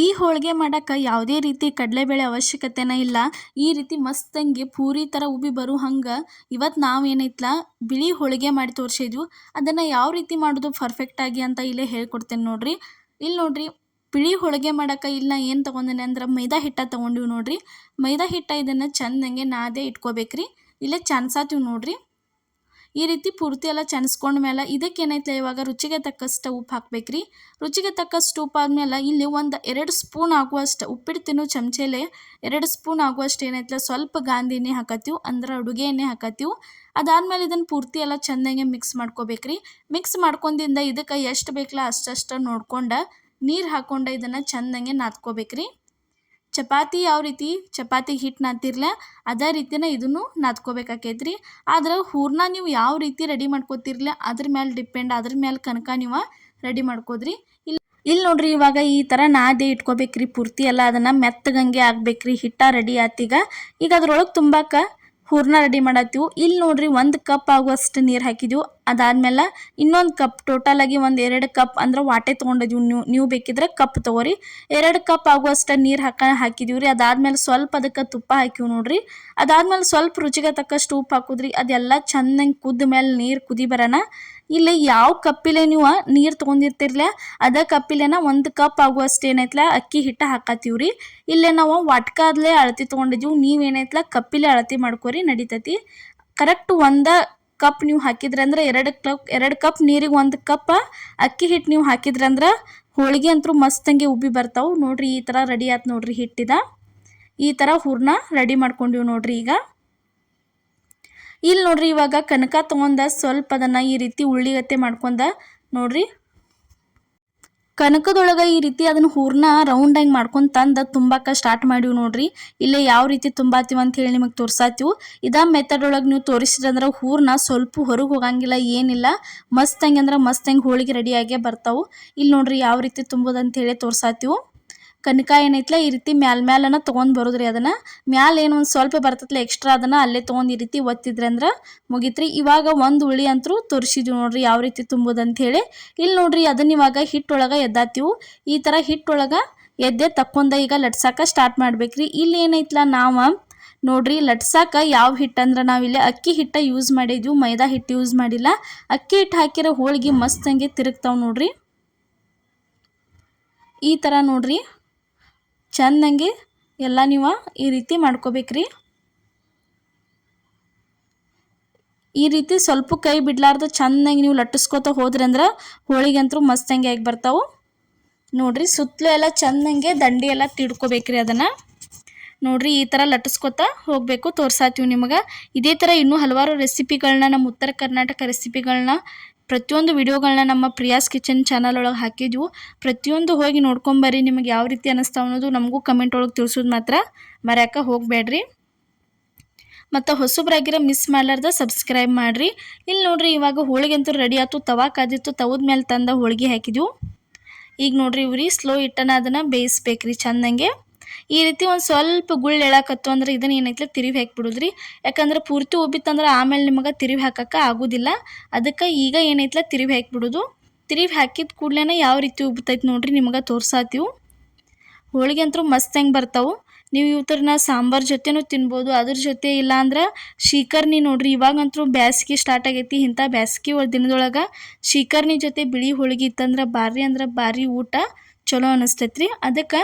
ಈ ಹೋಳಿಗೆ ಮಾಡೋಕೆ ಯಾವುದೇ ರೀತಿ ಕಡಲೆಬೇಳೆ ಅವಶ್ಯಕತೆನೇ ಇಲ್ಲ. ಈ ರೀತಿ ಮಸ್ತಂಗೆ ಪೂರಿ ಥರ ಉಬ್ಬಿ ಬರೋ ಹಂಗೆ ಇವತ್ತು ನಾವು ಏನೈತಲ್ಲ ಬಿಳಿ ಹೋಳಿಗೆ ಮಾಡಿ ತೋರಿಸಿದ್ವು. ಅದನ್ನು ಯಾವ ರೀತಿ ಮಾಡೋದು ಪರ್ಫೆಕ್ಟಾಗಿ ಅಂತ ಇಲ್ಲೇ ಹೇಳ್ಕೊಡ್ತೇನೆ ನೋಡಿರಿ. ಇಲ್ಲಿ ನೋಡಿರಿ, ಬಿಳಿ ಹೋಳಿಗೆ ಮಾಡೋಕೆ ಇಲ್ಲಿ ನಾ ಏನು ತೊಗೊಂಡೇನೆ ಅಂದ್ರೆ ಮೈದಾ ಹಿಟ್ಟು ತೊಗೊಂಡಿವಿ ನೋಡಿರಿ. ಮೈದಾ ಹಿಟ್ಟು ಇದನ್ನು ಚೆಂದಂಗೆ ನಾದೇ ಇಟ್ಕೋಬೇಕ್ರಿ. ಇಲ್ಲೇ ಚಾನ್ಸಾತೀವಿ ನೋಡಿರಿ. ಈ ರೀತಿ ಪೂರ್ತಿ ಎಲ್ಲ ಮೇಲೆ ಇದಕ್ಕೆ ಏನೈತೆ ಇವಾಗ ರುಚಿಗೆ ತಕ್ಕಷ್ಟು ಉಪ್ಪು ಹಾಕ್ಬೇಕ್ರಿ. ರುಚಿಗೆ ತಕ್ಕಷ್ಟು ಉಪ್ಪು ಆದ್ಮೇಲೆ ಇಲ್ಲಿ ಒಂದು 2 ಸ್ಪೂನ್ ಆಗುವಷ್ಟು ಉಪ್ಪಿಟ್ಟು ತಿನ್ನೋ ಚಮಚೆಲೆ 2 ಸ್ಪೂನ್ ಆಗುವಷ್ಟು ಏನೈತಲ್ಲ ಸ್ವಲ್ಪ ಗಾಂಧಿ ಎಣ್ಣೆ ಹಾಕತ್ತೀವಿ, ಅಂದ್ರೆ ಅಡುಗೆ ಎಣ್ಣೆ ಹಾಕತ್ತೀವಿ. ಅದಾದ್ಮೇಲೆ ಇದನ್ನು ಪೂರ್ತಿ ಎಲ್ಲ ಚೆಂದಂಗೆ ಮಿಕ್ಸ್ ಮಾಡ್ಕೋಬೇಕ್ರಿ. ಮಿಕ್ಸ್ ಮಾಡ್ಕೊಂಡಿಂದ ಇದಕ್ಕೆ ಎಷ್ಟು ಬೇಕಲ್ಲ ಅಷ್ಟಷ್ಟು ನೋಡ್ಕೊಂಡು ನೀರು ಹಾಕ್ಕೊಂಡು ಇದನ್ನು ಚೆಂದಂಗೆ ನಾದ್ಕೋಬೇಕ್ರಿ. ಚಪಾತಿ ಯಾವ ರೀತಿ ಚಪಾತಿ ಹಿಟ್ಟು ನಾದ್ತಿರ್ಲ ಅದೇ ರೀತಿನ ಇದನ್ನು ನಾದ್ಕೋಬೇಕಾಕೈತ್ರಿ. ಆದ್ರೆ ಹೂರ್ಣ ನೀವು ಯಾವ ರೀತಿ ರೆಡಿ ಮಾಡ್ಕೋತಿರ್ಲ ಅದ್ರ ಮೇಲೆ ಡಿಪೆಂಡ್, ಅದ್ರ ಮೇಲೆ ಕನಕ ನೀವು ರೆಡಿ ಮಾಡ್ಕೋದ್ರಿ. ಇಲ್ಲಿ ನೋಡ್ರಿ, ಇವಾಗ ಈ ಥರ ನಾದೇ ಇಟ್ಕೋಬೇಕ್ರಿ. ಪೂರ್ತಿ ಎಲ್ಲ ಅದನ್ನು ಮೆತ್ತಗಂಗೆ ಆಗ್ಬೇಕ್ರಿ. ಹಿಟ್ಟ ರೆಡಿ ಆತೀಗ. ಈಗ ಅದ್ರೊಳಗೆ ತುಂಬಾಕ ಹೂರ್ಣ ರೆಡಿ ಮಾಡತ್ತೀವಿ. ಇಲ್ಲಿ ನೋಡ್ರಿ 1 ಕಪ್ ಆಗುವಷ್ಟು ನೀರು ಹಾಕಿದ್ವಿ. ಅದಾದ್ಮೇಲೆ ಇನ್ನೊಂದು ಕಪ್ ಟೋಟಲಾಗಿ 2 ಕಪ್ ಅಂದ್ರೆ ವಾಟೆ ತೊಗೊಂಡಿದ್ವಿ. ನೀವು ಬೇಕಿದ್ರೆ ಕಪ್ ತೊಗೋರಿ. 2 ಕಪ್ ಆಗುವಷ್ಟು ನೀರು ಹಾಕಿದೀವಿ ರೀ. ಅದಾದ್ಮೇಲೆ ಸ್ವಲ್ಪ ಅದಕ್ಕೆ ತುಪ್ಪ ಹಾಕಿವಿ ನೋಡ್ರಿ. ಅದಾದ್ಮೇಲೆ ಸ್ವಲ್ಪ ರುಚಿಗೆ ತಕ್ಕಷ್ಟು ಉಪ್ಪು ಹಾಕುದ್ರಿ. ಅದೆಲ್ಲ ಚೆನ್ನಾಗಿ ಕುದ್ದ ಮೇಲೆ ನೀರು ಕುದಿ ಬರೋಣ. ಇಲ್ಲಿ ಯಾವ ಕಪ್ಪಿಲೆ ನೀವು ನೀರು ತೊಗೊಂಡಿರ್ತಿರ್ಲ ಅದೇ ಕಪ್ಪಿಲೆನ 1 ಕಪ್ ಆಗುವಷ್ಟು ಏನೈತಲ್ಲ ಅಕ್ಕಿ ಹಿಟ್ಟು ಹಾಕತ್ತೀವ್ರಿ. ಇಲ್ಲೇ ನಾವು ವಾಟ್ಕಾದ್ಲೆ ಅಳತಿ ತೊಗೊಂಡಿದ್ದೀವಿ. ನೀವೇನೈತಲ್ಲ ಕಪ್ಪಿಲೆ ಅಳತಿ ಮಾಡ್ಕೋರಿ, ನಡಿತೈತಿ. ಕರೆಕ್ಟ್ 1 ಕಪ್ ನೀವು ಹಾಕಿದ್ರಂದ್ರೆ 2 ಕಪ್ ನೀರಿಗೆ 1 ಕಪ್ ಅಕ್ಕಿ ಹಿಟ್ಟು ನೀವು ಹಾಕಿದ್ರಂದ್ರೆ ಹೋಳಿಗೆ ಅಂತೂ ಮಸ್ತಂಗೆ ಉಬ್ಬಿ ಬರ್ತಾವೆ ನೋಡ್ರಿ. ಈ ಥರ ರೆಡಿ ಆಯ್ತು ನೋಡ್ರಿ. ಹಿಟ್ಟಿದ ಈ ಥರ ಹೂರ್ಣ ರೆಡಿ ಮಾಡ್ಕೊಂಡಿವಿ ನೋಡ್ರಿ. ಈಗ ಇಲ್ಲಿ ನೋಡ್ರಿ, ಇವಾಗ ಕನಕ ತೊಗೊಂಡ ಸ್ವಲ್ಪ ಅದನ್ನು ಈ ರೀತಿ ಉಳ್ಳಿಗತ್ತೆ ಮಾಡ್ಕೊಂಡ ನೋಡ್ರಿ. ಕನಕದೊಳಗೆ ಈ ರೀತಿ ಅದನ್ನು ಹೂರ್ಣ ರೌಂಡಾಗಿ ಮಾಡ್ಕೊಂಡು ತಂದು ತುಂಬಾಕ ಸ್ಟಾರ್ಟ್ ಮಾಡಿವಿ ನೋಡ್ರಿ. ಇಲ್ಲೇ ಯಾವ ರೀತಿ ತುಂಬಾತೀವಿ ಅಂತ ಹೇಳಿ ನಿಮಗೆ ತೋರ್ಸಾತೀವಿ. ಇದೇ ಮೆಥಡ್ ಒಳಗೆ ನೀವು ತೋರಿಸಿದ್ರಂದ್ರೆ ಹೂರ್ಣ ಸ್ವಲ್ಪ ಹೊರಗೆ ಹೋಗಂಗಿಲ್ಲ, ಏನಿಲ್ಲ. ಮಸ್ತಂಗೆ ಅಂದ್ರೆ ಮಸ್ತಂಗೆ ಹೋಳಿಗೆ ರೆಡಿಯಾಗೇ ಬರ್ತಾವೆ. ಇಲ್ಲಿ ನೋಡ್ರಿ ಯಾವ ರೀತಿ ತುಂಬೋದಂತ ಹೇಳಿ ತೋರ್ಸಾತೀವಿ. ಕನಕ ಏನೈತಲ್ಲ ಈ ರೀತಿ ಮ್ಯಾಲನ ತೊಗೊಂಡು ಬರೋದ್ರಿ. ಅದನ್ನು ಮ್ಯಾಲ ಏನು ಒಂದು ಸ್ವಲ್ಪ ಬರ್ತೈತಲ್ಲ ಎಕ್ಸ್ಟ್ರಾ, ಅದನ್ನು ಅಲ್ಲೇ ತೊಗೊಂಡು ಈ ರೀತಿ ಒತ್ತಿದ್ರಂದ್ರೆ ಮುಗಿತ್ರಿ. ಇವಾಗ ಒಂದು ಉಳಿ ಅಂತೂ ತೋರಿಸಿದ್ವಿ ನೋಡ್ರಿ ಯಾವ ರೀತಿ ತುಂಬೋದಂತ ಹೇಳಿ. ಇಲ್ಲಿ ನೋಡ್ರಿ, ಅದನ್ನ ಇವಾಗ ಹಿಟ್ಟೊಳಗೆ ಎದ್ದಾತೀವಿ. ಈ ಥರ ಹಿಟ್ಟೊಳಗೆ ಎದ್ದೆ ತಕ್ಕೊಂಡ ಈಗ ಲಟ್ಸಾಕ ಸ್ಟಾರ್ಟ್ ಮಾಡ್ಬೇಕ್ರಿ. ಇಲ್ಲಿ ಏನೈತಲ್ಲ ನಾವು ನೋಡ್ರಿ ಲಟ್ಸಾಕ ಯಾವ ಹಿಟ್ಟು ಅಂದ್ರೆ ನಾವಿಲ್ಲಿ ಅಕ್ಕಿ ಹಿಟ್ಟು ಯೂಸ್ ಮಾಡಿದ್ವಿ, ಮೈದಾ ಹಿಟ್ಟು ಯೂಸ್ ಮಾಡಿಲ್ಲ. ಅಕ್ಕಿ ಹಿಟ್ಟು ಹಾಕಿರೋ ಹೋಳಿಗೆ ಮಸ್ತಂಗೆ ತಿರುಗ್ತಾವೆ ನೋಡ್ರಿ. ಈ ಥರ ನೋಡ್ರಿ ಚೆಂದಂಗೆ ಎಲ್ಲ ನೀವು ಈ ರೀತಿ ಮಾಡ್ಕೋಬೇಕ್ರಿ. ಈ ರೀತಿ ಸ್ವಲ್ಪ ಕೈ ಬಿಡ್ಲಾರ್ದು ಚೆಂದಂಗೆ ನೀವು ಲಟ್ಟಿಸ್ಕೊತ ಹೋದ್ರಿ ಅಂದ್ರೆ ಹೋಳಿಗೆ ಅಂತೂ ಮಸ್ತಂಗೆ ಆಗಿ ಬರ್ತಾವೆ ನೋಡ್ರಿ. ಸುತ್ತಲೂ ಎಲ್ಲ ಚೆಂದಂಗೆ ದಂಡಿ ಎಲ್ಲ ತಿಡ್ಕೋಬೇಕ್ರಿ. ಅದನ್ನು ನೋಡ್ರಿ ಈ ಥರ ಲಟ್ಟಿಸ್ಕೊತ ಹೋಗಬೇಕು. ತೋರ್ಸಾತೀವಿ ನಿಮಗೆ. ಇದೇ ಥರ ಇನ್ನೂ ಹಲವಾರು ರೆಸಿಪಿಗಳನ್ನ, ನಮ್ಮ ಉತ್ತರ ಕರ್ನಾಟಕ ರೆಸಿಪಿಗಳನ್ನ, ಪ್ರತಿಯೊಂದು ವಿಡಿಯೋಗಳನ್ನ ನಮ್ಮ ಪ್ರಿಯಾಸ್ ಕಿಚನ್ ಚಾನಲ್ ಒಳಗೆ ಹಾಕಿದ್ವು. ಪ್ರತಿಯೊಂದು ಹೋಗಿ ನೋಡ್ಕೊಂಬರ್ರಿ. ನಿಮಗೆ ಯಾವ ರೀತಿ ಅನ್ನಿಸ್ತಾವ ಅನ್ನೋದು ನಮಗೂ ಕಮೆಂಟ್ ಒಳಗೆ ತಿಳಿಸೋದು ಮಾತ್ರ ಮರ್ಯಾಕ ಹೋಗಬೇಡ್ರಿ. ಮತ್ತು ಹೊಸಬ್ರಾಗಿರೋ ಮಿಸ್ ಮಾಡಲಾರ್ದ ಸಬ್ಸ್ಕ್ರೈಬ್ ಮಾಡಿರಿ. ಇಲ್ಲಿ ನೋಡ್ರಿ, ಇವಾಗ ಹೋಳಿಗೆ ಅಂತೂ ರೆಡಿ ಆಯ್ತು. ತವಾ ಕಾದಿತ್ತು, ತವದ ಮೇಲೆ ತಂದ ಹೋಳಿಗೆ ಹಾಕಿದ್ವು. ಈಗ ನೋಡ್ರಿ ಇವ್ರಿ ಸ್ಲೋ ಇಟ್ಟನ ಅದನ್ನು ಬೇಯಿಸ್ಬೇಕ್ರಿ ಚೆಂದಂಗೆ. ಈ ರೀತಿ ಒಂದು ಸ್ವಲ್ಪ ಗುಳ್ಳು ಎಳಾಕತ್ತು ಅಂದ್ರೆ ಇದನ್ನು ಏನೈತಲ್ಲ ತಿರುವಿ ಹಾಕಿಬಿಡುದ್ರಿ. ಯಾಕಂದ್ರೆ ಪೂರ್ತಿ ಉಬ್ಬಿತ್ತಂದ್ರೆ ಆಮೇಲೆ ನಿಮಗೆ ತಿರುವಿ ಹಾಕಕ್ಕೆ ಆಗೋದಿಲ್ಲ. ಅದಕ್ಕೆ ಈಗ ಏನೈತಲ್ಲ ತಿರುವಿ ಹಾಕಿಬಿಡೋದು. ತಿರುವಿ ಹಾಕಿದ ಕೂಡಲೇ ಯಾವ ರೀತಿ ಉಬ್ಬತೈತೆ ನೋಡ್ರಿ ನಿಮಗೆ ತೋರ್ಸಾತೀವಿ. ಹೋಳಿಗೆ ಅಂತೂ ಮಸ್ತಂಗೆ ಬರ್ತಾವೆ. ನೀವು ಇವತ್ತರನ್ನ ಸಾಂಬಾರು ಜೊತೆನೂ ತಿನ್ಬೋದು, ಅದ್ರ ಜೊತೆ ಇಲ್ಲ ಅಂದ್ರೆ ಶೀಕರ್ನಿ ನೋಡ್ರಿ. ಇವಾಗಂತೂ ಬ್ಯಾಸ್ಗೆ ಸ್ಟಾರ್ಟ್ ಆಗೈತಿ. ಇಂಥ ಬ್ಯಾಸ್ಗೆ ದಿನದೊಳಗೆ ಶೀಕರ್ನಿ ಜೊತೆ ಬಿಳಿ ಹೋಳಿಗೆ ಇತ್ತಂದ್ರೆ ಭಾರಿ ಊಟ ಚಲೋ ಅನ್ನಿಸ್ತೈತ್ರಿ. ಅದಕ್ಕೆ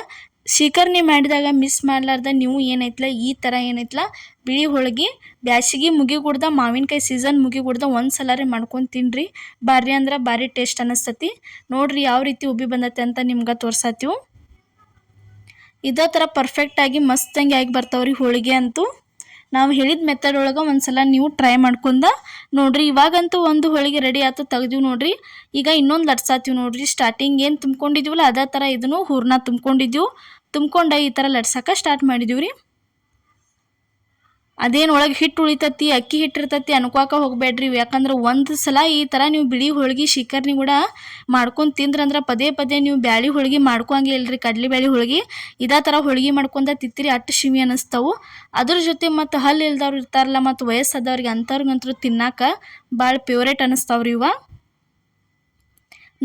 ಶೀಕರ್ನಿ ಮಾಡಿದಾಗ ಮಿಸ್ ಮಾಡಲಾರ್ದ ನೀವು ಏನೈತಲ್ಲ ಈ ಥರ ಏನೈತಲ್ಲ ಬಿಳಿ ಹೋಳಿಗೆ ಬ್ಯಾಸಿಗೆ ಮುಗಿಗುಡ್ದ, ಮಾವಿನಕಾಯಿ ಸೀಸನ್ ಮುಗಿಗುಡ್ದ ಒಂದು ಸಲ ಮಾಡ್ಕೊಂಡು ತಿನ್ನಿರಿ. ಭಾರಿ ಟೇಸ್ಟ್ ಅನ್ನಿಸ್ತತಿ ನೋಡ್ರಿ. ಯಾವ ರೀತಿ ಉಬ್ಬಿ ಬಂದತೆ ಅಂತ ನಿಮ್ಗೆ ತೋರ್ಸಾತೀವಿ. ಇದೇ ಥರ ಪರ್ಫೆಕ್ಟಾಗಿ ಮಸ್ತಂಗೆ ಆಗಿ ಬರ್ತಾವ್ರಿ ಹೋಳಿಗೆ ಅಂತೂ. ನಾವು ಹೇಳಿದ ಮೆಥಡ್ ಒಳಗೆ ಒಂದು ಸಲ ನೀವು ಟ್ರೈ ಮಾಡ್ಕೊಂಡ ನೋಡ್ರಿ. ಇವಾಗಂತೂ ಒಂದು ಹೋಳಿಗೆ ರೆಡಿ ಆಯ್ತು, ತೆಗ್ದೀವಿ ನೋಡ್ರಿ. ಈಗ ಇನ್ನೊಂದು ಲಟ್ಸಾತೀವಿ ನೋಡ್ರಿ. ಸ್ಟಾರ್ಟಿಂಗ್ ಏನು ತುಂಬ್ಕೊಂಡಿದ್ದೀವಲ್ಲ ಅದೇ ಥರ ಇದನ್ನು ಹೂರ್ಣ ತುಂಬ್ಕೊಂಡು ಈ ಥರ ಲಟ್ಸಕ್ಕೆ ಸ್ಟಾರ್ಟ್ ಮಾಡಿದೀವಿ ರೀ. ಅದೇನು ಒಳಗೆ ಹಿಟ್ಟು ಉಳಿತತಿ, ಅಕ್ಕಿ ಹಿಟ್ಟಿರ್ತತಿ ಅನ್ಕೋಕ ಹೋಗಬೇಡ್ರಿ. ಯಾಕಂದ್ರೆ ಒಂದು ಸಲ ಈ ಥರ ನೀವು ಬಿಳಿ ಹೋಳಿಗೆ ಶೀಕರ್ನಿ ಕೂಡ ಮಾಡ್ಕೊಂಡು ತಿಂದ್ರಂದ್ರೆ ಪದೇ ನೀವು ಬ್ಯಾಳಿ ಹೋಳಿಗೆ ಮಾಡ್ಕೊಂಗೆ ಇಲ್ರಿ. ಕಡ್ಲಿ ಬ್ಯಾಳಿ ಹೋಳಿಗೆ ಇದೇ ಥರ ಹೋಳಿಗೆ ಮಾಡ್ಕೊಂಡ ತಿತ್ತಿರಿ ಅಟ್ಟು ಶಿಮಿ ಅನ್ನಿಸ್ತಾವೆ. ಅದ್ರ ಜೊತೆ ಮತ್ತು ಹಲ್ಲು ಇಲ್ದವ್ರು ಇರ್ತಾರಲ್ಲ, ಮತ್ತು ವಯಸ್ಸಾದವ್ರಿಗೆ ಅಂಥವ್ರಿಗಂತೂ ತಿನ್ನಾಕ ಭಾಳ ಫೇವ್ರೇಟ್ ಅನ್ನಿಸ್ತಾವ್ರಿ ಇವ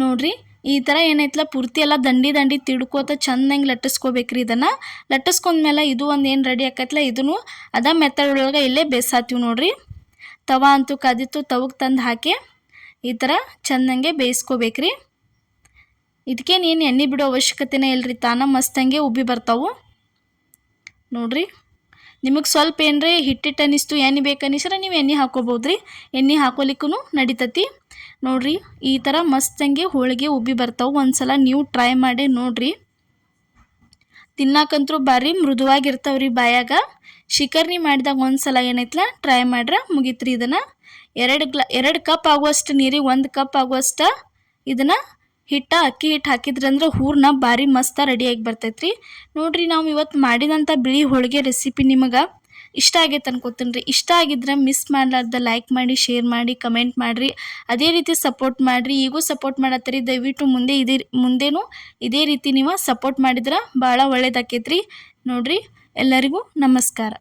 ನೋಡ್ರಿ. ಈ ಥರ ಏನೈತಲ್ಲ ಪೂರ್ತಿ ಎಲ್ಲ ದಂಡಿ ದಂಡಿ ತಿಡ್ಕೋತ ಚಂದಂಗೆ ಲಟ್ಟಿಸ್ಕೋಬೇಕ್ರಿ. ಇದನ್ನು ಲಟ್ಟಿಸ್ಕೊಂಡ್ಮೇಲೆ ಇದು ಒಂದು ಏನು ರೆಡಿ ಆಕೈತಲ್ಲ ಇದನ್ನು ಅದ ಮೆಥಡ್ ಒಳಗೆ ಇಲ್ಲೇ ಬೇಯಿಸಾತೀವಿ ನೋಡ್ರಿ. ತವಾ ಅಂತೂ ಕಾದಿತ್ತು, ತವಗೆ ತಂದು ಹಾಕಿ ಈ ಥರ ಚಂದಂಗೆ ಬೇಯಿಸ್ಕೋಬೇಕ್ರಿ. ಇದಕ್ಕೇನು ಎಣ್ಣೆ ಬಿಡೋ ಅವಶ್ಯಕತೆನೇ ಇಲ್ಲರಿ, ತಾನ ಮಸ್ತಂಗೆ ಉಬ್ಬಿ ಬರ್ತಾವೆ ನೋಡ್ರಿ. ನಿಮಗೆ ಸ್ವಲ್ಪ ಏನರೇ ಹಿಟ್ಟಿಟ್ಟು ಅನ್ನಿಸ್ತು, ಎಣ್ಣೆ ಬೇಕು ಅನ್ನಿಸ್ರೆ ನೀವು ಎಣ್ಣೆ ಹಾಕ್ಕೋಬೋದ್ರಿ, ಎಣ್ಣೆ ಹಾಕೋಲಿಕ್ಕೂ ನಡಿತತಿ ನೋಡ್ರಿ. ಈ ಥರ ಮಸ್ತಂಗೆ ಹೋಳಿಗೆ ಉಬ್ಬಿ ಬರ್ತಾವೆ. ಒಂದ್ಸಲ ನೀವು ಟ್ರೈ ಮಾಡಿ ನೋಡ್ರಿ. ತಿನ್ನಾಕಂತೂ ಭಾರಿ ಮೃದುವಾಗಿರ್ತಾವ್ರಿ ಬಾಯಾಗ. ಶಿಕರ್ನಿ ಮಾಡಿದಾಗ ಒಂದ್ಸಲ ಏನೈತಲ್ಲ ಟ್ರೈ ಮಾಡ್ರೆ ಮುಗೀತ್ರಿ. ಇದನ್ನು 2 ಕಪ್ ಆಗುವಷ್ಟು ನೀರಿಗೆ 1 ಕಪ್ ಆಗುವಷ್ಟು ಇದನ್ನು ಅಕ್ಕಿ ಹಿಟ್ಟು ಹಾಕಿದ್ರಂದ್ರೆ ಹೂರ್ಣ ಭಾರಿ ಮಸ್ತ ರೆಡಿಯಾಗಿ ಬರ್ತೈತ್ರಿ ನೋಡ್ರಿ. ನಾವು ಇವತ್ತು ಮಾಡಿದಂಥ ಬಿಳಿ ಹೋಳಿಗೆ ರೆಸಿಪಿ ನಿಮಗೆ ಇಷ್ಟ ಆಗೈತೆ ಅನ್ಕೋತೀನಿ ರೀ. ಇಷ್ಟ ಆಗಿದ್ರೆ ಮಿಸ್ ಮಾಡಲಾರ್ದ ಲೈಕ್ ಮಾಡಿ, ಶೇರ್ ಮಾಡಿ, ಕಮೆಂಟ್ ಮಾಡಿರಿ. ಅದೇ ರೀತಿ ಸಪೋರ್ಟ್ ಮಾಡಿರಿ. ಈಗೂ ಸಪೋರ್ಟ್ ಮಾಡತ್ತೀರಿ, ದಯವಿಟ್ಟು ಮುಂದೇನೂ ಇದೇ ರೀತಿ ನೀವು ಸಪೋರ್ಟ್ ಮಾಡಿದ್ರೆ ಭಾಳ ಒಳ್ಳೇದಾಕೈತ್ರಿ ನೋಡ್ರಿ. ಎಲ್ಲರಿಗೂ ನಮಸ್ಕಾರ.